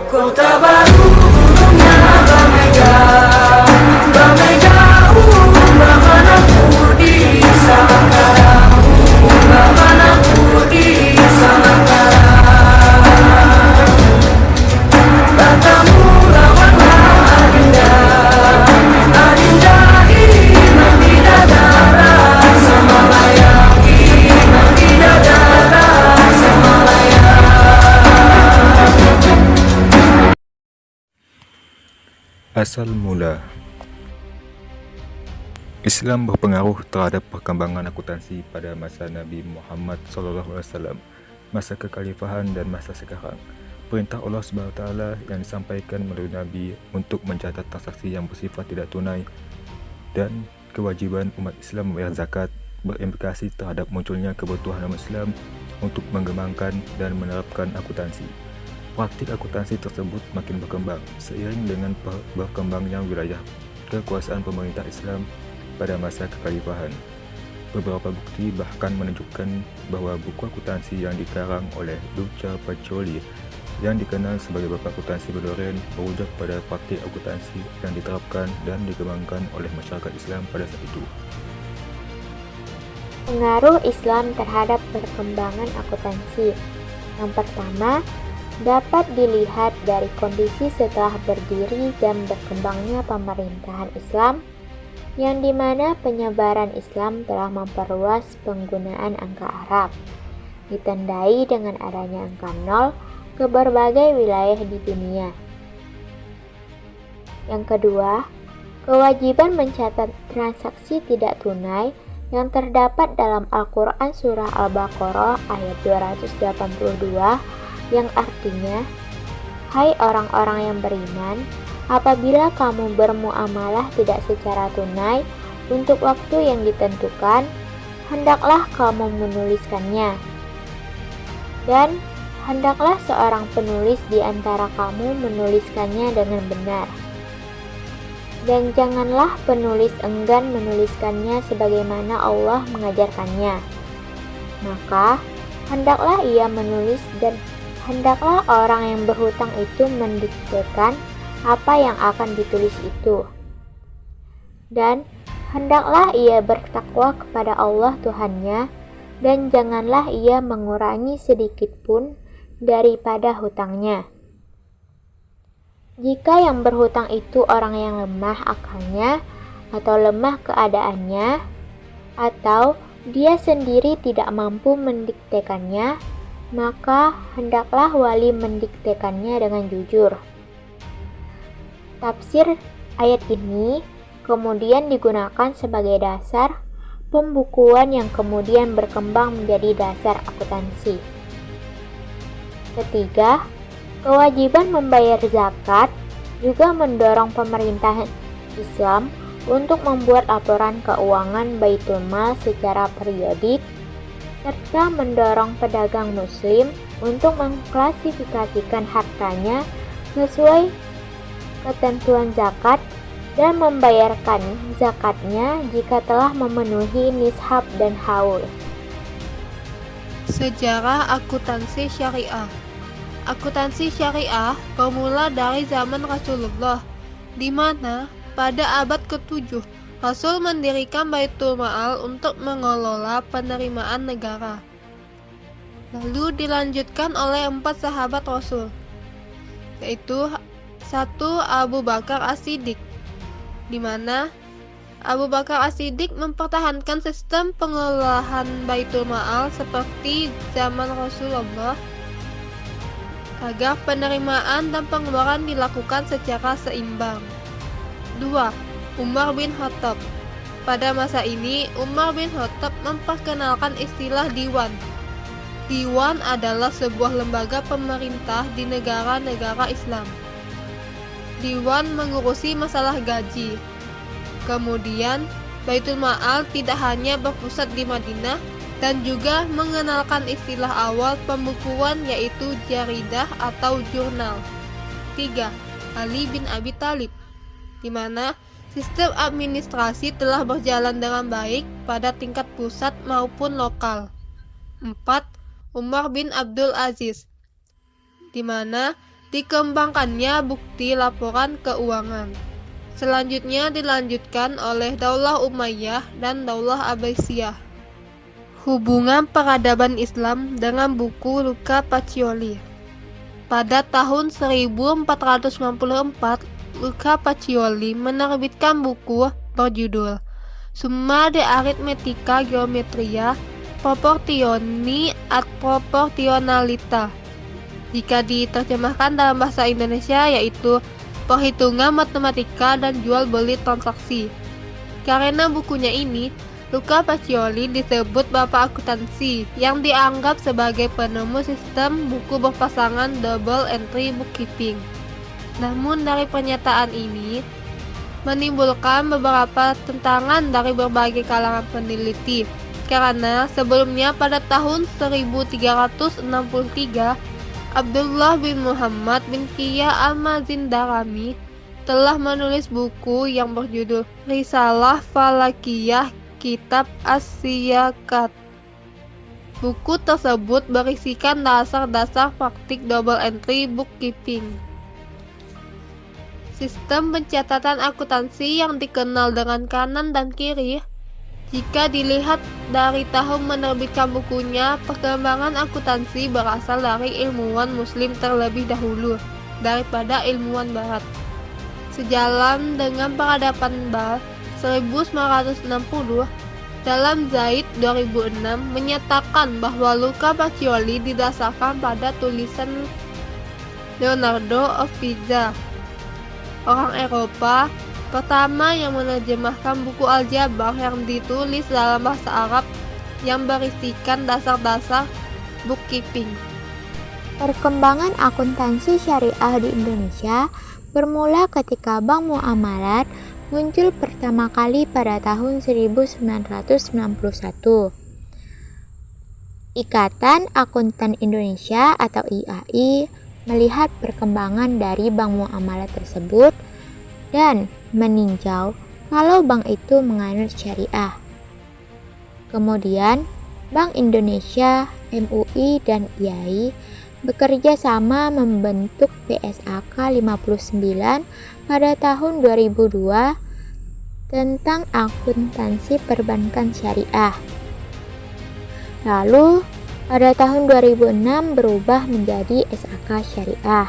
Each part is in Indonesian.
Kota baru gunungnya Bamega, Bamega, Bamanaku di Salangkara, Bamanaku di Salangkara. Batamu lawanlah Adinda, Adinda iman bidadara, Samalaya iman bidadara, Samalaya. Asal mula Islam berpengaruh terhadap perkembangan akuntansi pada masa Nabi Muhammad SAW, masa kekhalifahan dan masa sekarang. Perintah Allah SWT yang disampaikan melalui Nabi untuk mencatat transaksi yang bersifat tidak tunai dan kewajiban umat Islam membayar zakat berimplikasi terhadap munculnya kebutuhan umat Islam untuk mengembangkan dan menerapkan akuntansi. Praktik akuntansi tersebut makin berkembang seiring dengan berkembangnya wilayah kekuasaan pemerintah Islam pada masa kekhalifahan. Beberapa bukti bahkan menunjukkan bahwa buku akuntansi yang dikarang oleh Luca Pacioli yang dikenal sebagai Bapak Akuntansi Modern merujuk pada praktik akuntansi yang diterapkan dan dikembangkan oleh masyarakat Islam pada saat itu. Pengaruh Islam terhadap perkembangan akuntansi. Yang pertama, dapat dilihat dari kondisi setelah berdiri dan berkembangnya pemerintahan Islam, yang dimana penyebaran Islam telah memperluas penggunaan angka Arab, ditandai dengan adanya angka 0 ke berbagai wilayah di dunia. Yang kedua, kewajiban mencatat transaksi tidak tunai yang terdapat dalam Al-Quran Surah Al-Baqarah ayat 282 yang artinya, hai orang-orang yang beriman, apabila kamu bermuamalah tidak secara tunai untuk waktu yang ditentukan, hendaklah kamu menuliskannya. Dan hendaklah seorang penulis di antara kamu menuliskannya dengan benar. Dan janganlah penulis enggan menuliskannya sebagaimana Allah mengajarkannya. Maka, hendaklah ia menulis dan hendaklah orang yang berhutang itu mendiktekan apa yang akan ditulis itu. Dan hendaklah ia bertakwa kepada Allah Tuhannya, dan janganlah ia mengurangi sedikit pun daripada hutangnya. Jika yang berhutang itu orang yang lemah akalnya, atau lemah keadaannya, atau dia sendiri tidak mampu mendiktekannya, maka hendaklah wali mendiktekannya dengan jujur. Tafsir ayat ini kemudian digunakan sebagai dasar pembukuan yang kemudian berkembang menjadi dasar akuntansi. Ketiga, kewajiban membayar zakat juga mendorong pemerintah Islam untuk membuat laporan keuangan Baitul Mal secara periodik, serta mendorong pedagang muslim untuk mengklasifikasikan hartanya sesuai ketentuan zakat dan membayarkan zakatnya jika telah memenuhi nishab dan haul. Sejarah akuntansi syariah. Akuntansi syariah bermula dari zaman Rasulullah, di mana pada abad ke-7 Rasul mendirikan Baitul Ma'al untuk mengelola penerimaan negara. Lalu dilanjutkan oleh 4 sahabat Rasul, yaitu 1. Abu Bakar As-Siddiq, di mana Abu Bakar As-Siddiq mempertahankan sistem pengelolaan Baitul Ma'al seperti zaman Rasulullah agar penerimaan dan pengeluaran dilakukan secara seimbang. 2. Umar bin Khattab. Pada masa ini, Umar bin Khattab memperkenalkan istilah diwan. Diwan adalah sebuah lembaga pemerintah di negara-negara Islam. Diwan mengurusi masalah gaji. Kemudian, Baitul Ma'al tidak hanya berpusat di Madinah dan juga mengenalkan istilah awal pembukuan yaitu jaridah atau jurnal. 3. Ali bin Abi Thalib, di mana sistem administrasi telah berjalan dengan baik pada tingkat pusat maupun lokal. 4. Umar bin Abdul Aziz, di mana Dikembangkannya bukti laporan keuangan. Selanjutnya dilanjutkan oleh Daulah Umayyah dan Daulah Abbasiyah. Hubungan peradaban Islam dengan buku Luca Pacioli. Pada tahun 1494, Luca Pacioli menerbitkan buku berjudul Summa de Arithmetica Geometria Proportioni ad Proportionalita. Jika diterjemahkan dalam bahasa Indonesia yaitu perhitungan matematika dan jual beli transaksi. Karena bukunya ini, Luca Pacioli disebut Bapak Akuntansi yang dianggap sebagai penemu sistem buku berpasangan double entry bookkeeping. Namun dari pernyataan ini menimbulkan beberapa tentangan dari berbagai kalangan peneliti, karena sebelumnya pada tahun 1363 Abdullah bin Muhammad bin Qiyya al-Mazindarani telah menulis buku yang berjudul Risalah Falakiyah Kitab As-Siyakat. Buku tersebut berisikan dasar-dasar praktik double entry bookkeeping. Sistem pencatatan akuntansi yang dikenal dengan kanan dan kiri. Jika dilihat dari tahun menerbitkan bukunya, perkembangan akuntansi berasal dari ilmuwan muslim terlebih dahulu daripada ilmuwan barat. Sejalan dengan peradaban Bal 1960, dalam Zaid 2006 menyatakan bahwa Luca Pacioli didasarkan pada tulisan Leonardo of Pisa, orang Eropa pertama yang menerjemahkan buku aljabar yang ditulis dalam bahasa Arab yang berisikan dasar-dasar bookkeeping. Perkembangan akuntansi syariah di Indonesia bermula ketika Bank Muamalat muncul pertama kali pada tahun 1991. Ikatan Akuntan Indonesia atau IAI melihat perkembangan dari Bank Muamalat tersebut dan meninjau kalau bank itu menganut syariah. Kemudian, Bank Indonesia, MUI, dan IAI bekerja sama membentuk PSAK 59 pada tahun 2002 tentang akuntansi perbankan syariah. Lalu, pada tahun 2006 berubah menjadi SAK Syariah.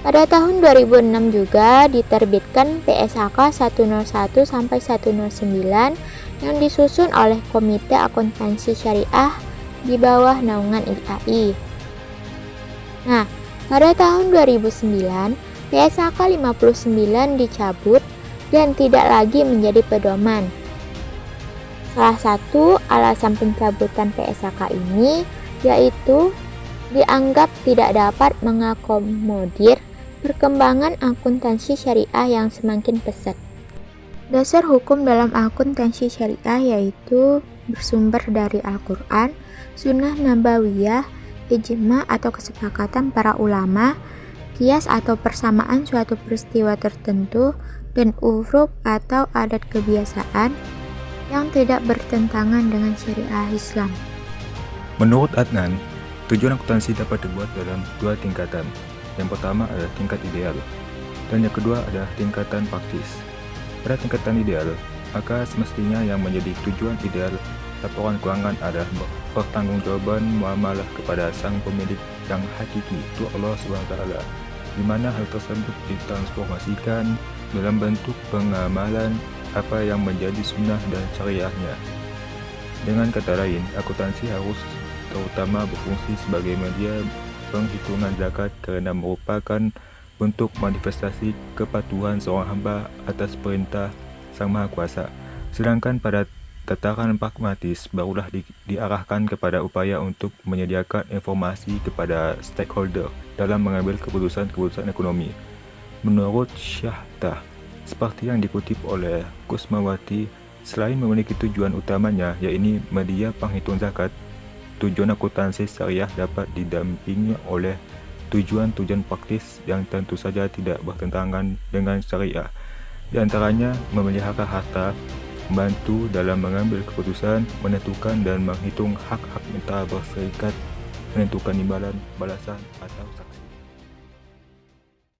Pada tahun 2006 juga diterbitkan PSAK 101 sampai 109 yang disusun oleh Komite Akuntansi Syariah di bawah naungan IAI. Nah, pada tahun 2009 PSAK 59 dicabut dan tidak lagi menjadi pedoman. Salah satu alasan pencabutan PSAK ini yaitu dianggap tidak dapat mengakomodir perkembangan akuntansi syariah yang semakin pesat. Dasar hukum dalam akuntansi syariah yaitu bersumber dari Al-Quran, Sunnah Nabawiyah, ijma atau kesepakatan para ulama, kias atau persamaan suatu peristiwa tertentu, dan uruf atau adat kebiasaan yang tidak bertentangan dengan syariah Islam. Menurut Adnan, tujuan akuntansi dapat dibuat dalam dua tingkatan. Yang pertama adalah tingkat ideal, dan yang kedua adalah tingkatan praktis. Pada tingkatan ideal, maka semestinya yang menjadi tujuan ideal laporan keuangan adalah pertanggungjawaban muamalah kepada sang pemilik yang hakiki, itu Allah SWT, di mana hal tersebut ditransformasikan dalam bentuk pengamalan apa yang menjadi sunnah dan syariahnya. Dengan kata lain, akuntansi harus terutama berfungsi sebagai media penghitungan zakat karena merupakan bentuk manifestasi kepatuhan seorang hamba atas perintah Sang Maha Kuasa. Sedangkan pada tataran pragmatis barulah diarahkan kepada upaya untuk menyediakan informasi kepada stakeholder dalam mengambil keputusan-keputusan ekonomi. Menurut Syahtah, seperti yang dikutip oleh Kusmawati, selain memiliki tujuan utamanya yaitu media penghitung zakat, tujuan akuntansi syariah dapat didampingi oleh tujuan-tujuan praktis yang tentu saja tidak bertentangan dengan syariah. Di antaranya memelihara harta, membantu dalam mengambil keputusan, menentukan dan menghitung hak-hak mitra berserikat, menentukan imbalan, balasan atau saksi.